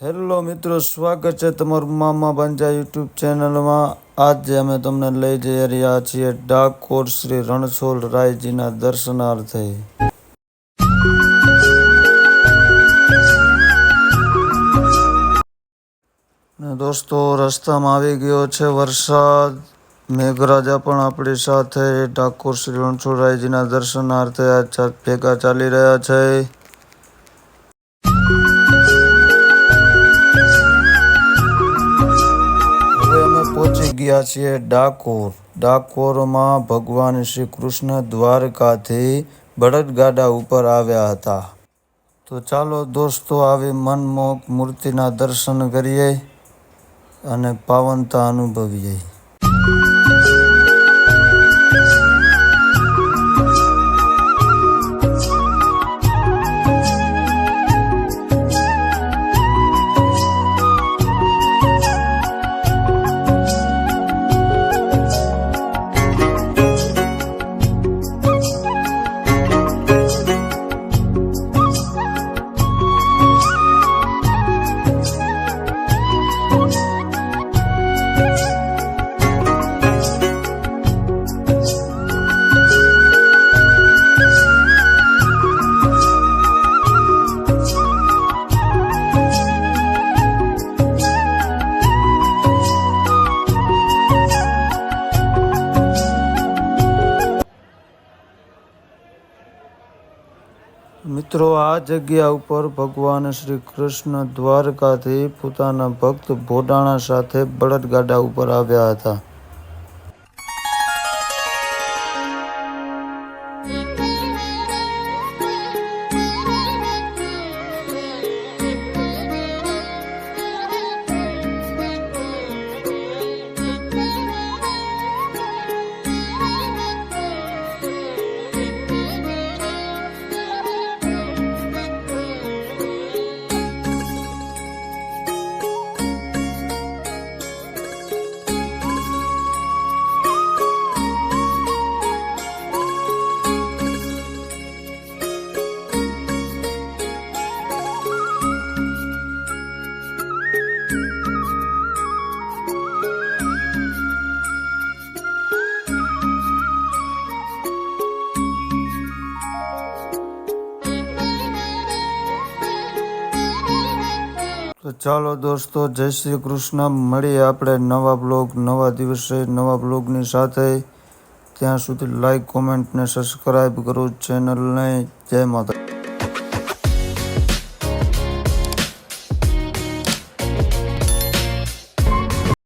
Hello મિત્રો, સ્વાગત છે તમારું મામા બાંજા યુટ્યુબ ચેનલમાં। આજે અમે તમને લઈ જઈ રહ્યા છીએ ડાકોર શ્રી રણછોડરાયજીના દર્શનાર્થે। દોસ્તો, રસ્તામાં આવી ગયો છે વરસાદ। મેઘરાજા પણ આપણી સાથે ડાકોર શ્રી રણછોડરાયજીના દર્શનાર્થે આ ભેગા ચાલી રહ્યા છે। પહોંચી ગયા છીએ ડાકોરમાં ભગવાન શ્રી કૃષ્ણ દ્વારકાથી બળદગાડા ઉપર આવ્યા હતા। તો ચાલો દોસ્તો, આવી મનમોહક મૂર્તિના દર્શન કરીએ અને પાવનતા અનુભવીએ। મિત્રો, આ જગ્યા ઉપર ભગવાન શ્રી કૃષ્ણ દ્વારકાથી પોતાના ભક્ત ભોડાણા સાથે બળદગાડા ઉપર આવ્યા હતા। તો ચાલો દોસ્તો, જય શ્રી કૃષ્ણ। મળીએ આપણે નવા બ્લોગ, નવા દિવસે, નવા બ્લોગની સાથે। ત્યાં સુધી લાઈક, કોમેન્ટ ને સબસ્ક્રાઈબ કરો ચેનલને। જય માતા।